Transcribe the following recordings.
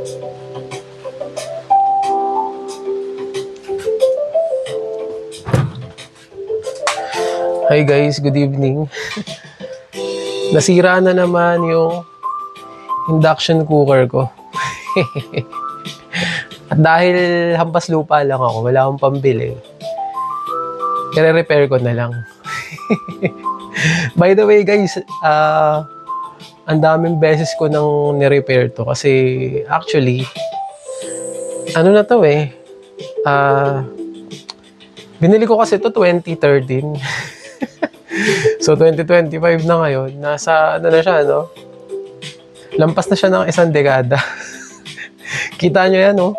Hi guys, good evening. Nasira na naman yung induction cooker ko. At dahil hampas lupa lang ako, wala akong pambili, i-repair ko na lang. By the way guys, ang daming beses ko nang ni-repair to kasi actually, ano na to binili ko kasi to 2013. So 2025 na ngayon, nasa ano na siya, no? Lampas na siya ng isang dekada. Kita nyo yan, oh.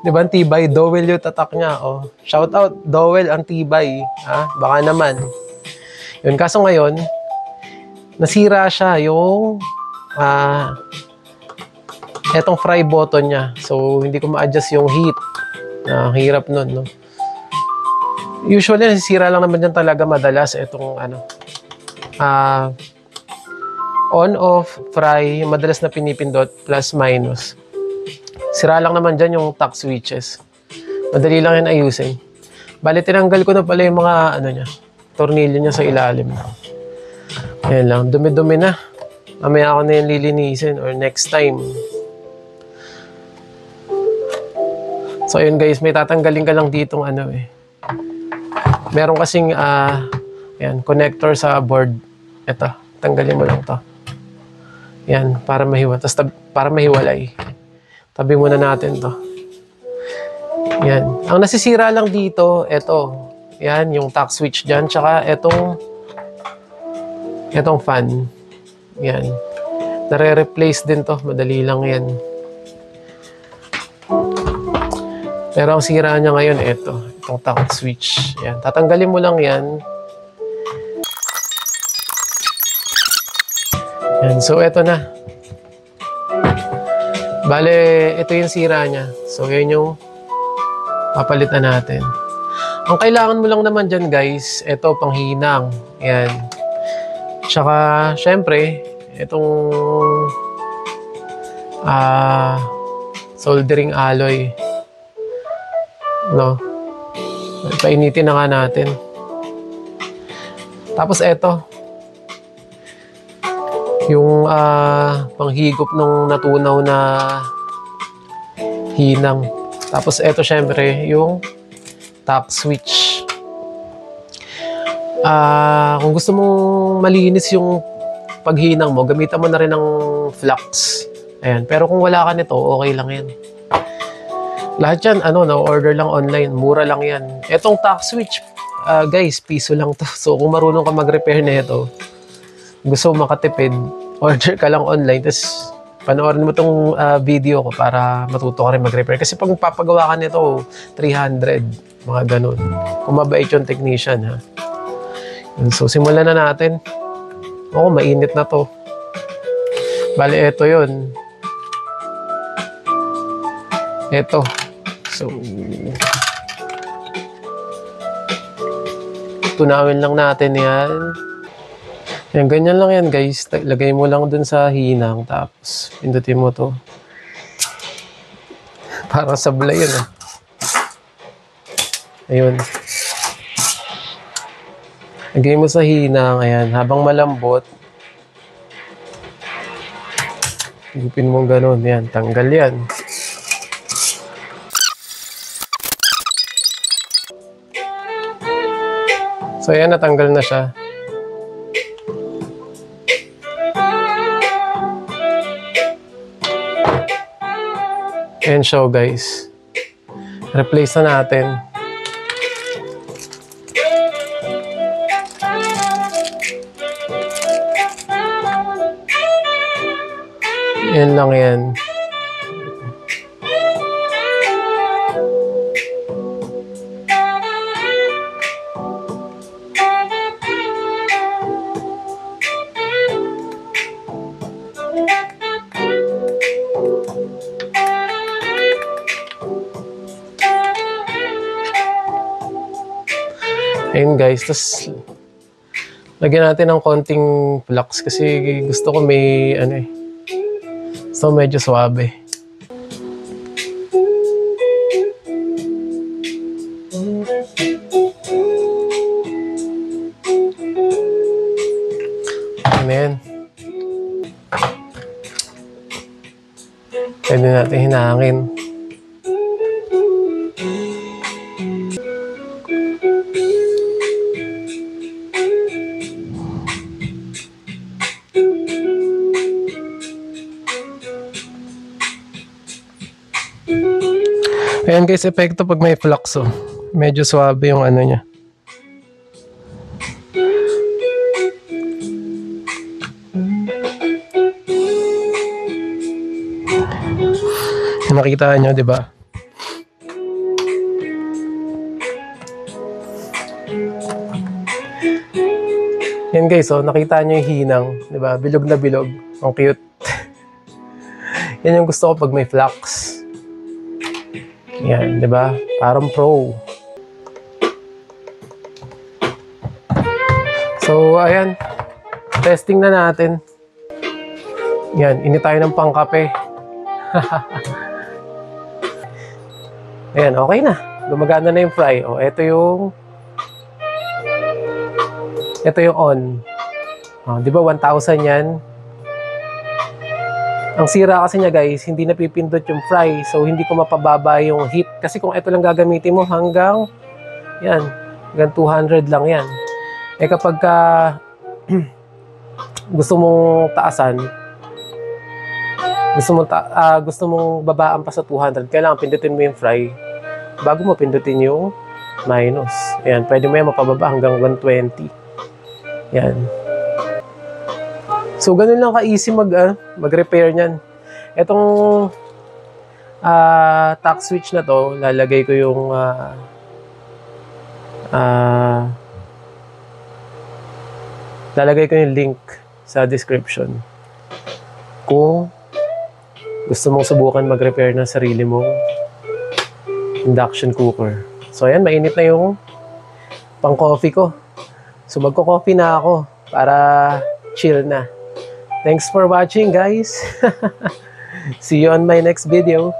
Diba, ang tibay, Dowel yung tatak niya, oh. Shout out, Dowel, ang tibay. Ha? Baka naman. Yun, kaso ngayon, nasira siya yung etong fry button niya. So, hindi ko ma-adjust yung heat. Hirap nun, no? Usually, nasisira lang naman yan talaga madalas itong on-off, fry, madalas na pinipindot, plus minus. Sira lang naman dyan yung tack switches. Madali lang yan ayusin. Bali, tinanggal ko na pala yung mga niya, tornilyo niya sa ilalim. Ayan lang, dumi-dumi na. Mamaya ako na yung lilinisin or next time. So, ayun guys, may tatanggalin ka lang ditong meron kasing connector sa board. Ito, tanggalin mo lang to. Yan, para para mahiwalay. Tabi muna natin to. Yan. Ang nasisira lang dito, ito. Yan, yung tack switch dyan. Tsaka itong fan. Yan. Nare-replace din to. Madali lang yan. Pero ang sira niya ngayon, ito. Itong tack switch. Yan. Tatanggalin mo lang yan. Yan. So, ito na. Bale, ito yung sira niya. So, yun yung papalitan natin. Ang kailangan mo lang naman dyan, guys, ito, panghinang. Yan. Tsaka, syempre, itong soldering alloy. No? Painitin na nga natin. Tapos eto. Yung panghigop ng natunaw na hinang. Tapos eto syempre yung tack switch. Kung gusto mong malinis yung paghinang mo, gamitan mo na rin ng flux. Ayan. Pero kung wala ka nito, okay lang yan. Lahat yan, order lang online. Mura lang yan. Etong tack switch, guys, piso lang to. So, kung marunong ka mag-repair na ito, gusto mo makatipid, order ka lang online. Tapos, panoorin mo tong video ko para matuto ka rin mag-repair. Kasi pag papagawa ka nito, 300, mga ganun. Kung mabait yung technician, ha. So, simulan na natin. Oo, mainit na to. Bale, eto yun. Eto. So, tunawin lang natin yan. Yan, ganyan lang yan guys. Lagay mo lang dun sa hinang. Tapos, pindutin mo to. Parang sablay yun. Ayun. Lagay mo sa hinang. Ayan. Habang malambot. Higupin mo ganun. Yan. Tanggal yan. So, ayan, natanggal na siya. Ayan siya, guys. Replace na natin. Ayan lang yan. Ayun guys, tapos lagyan natin ng konting flux kasi gusto ko may gusto ko medyo suabe. Pwede natin hinangin. Ayan guys, epekto pag may flux, oh. Medyo swabe yung ano niya. Nakita nyo, di ba? Yan guys, oh, nakita nyo yung hinang, di ba? Bilog na bilog. Ang cute. Yan yung gusto ko pag may flux. Yan, di ba? Parang pro. So, ayan. Testing na natin. Yan, ini tayo ng pangkape. Ayan, okay na. Gumagana na yung fry. O, ito yung on. O, di ba 1,000 yan? Ang sira kasi niya guys, hindi napipindot yung fry. So, hindi ko mapababa yung heat. Kasi kung ito lang gagamitin mo hanggang 200 lang yan. Eh kapag gusto mong taasan, gusto mong babaan pa sa 200, kailangan pindutin mo yung fry bago mo pindutin yung minus. Ayan, pwede mo yan mapababa hanggang 120. Yan. So, ganun lang ka-easy mag-repair niyan. Itong tack switch na to, lalagay ko yung link sa description. Kung gusto mong subukan mag-repair ng sarili mong induction cooker. So, ayan, mainit na yung pang-coffee ko. So, magko-coffee na ako para chill na. Thanks for watching, guys. See you on my next video.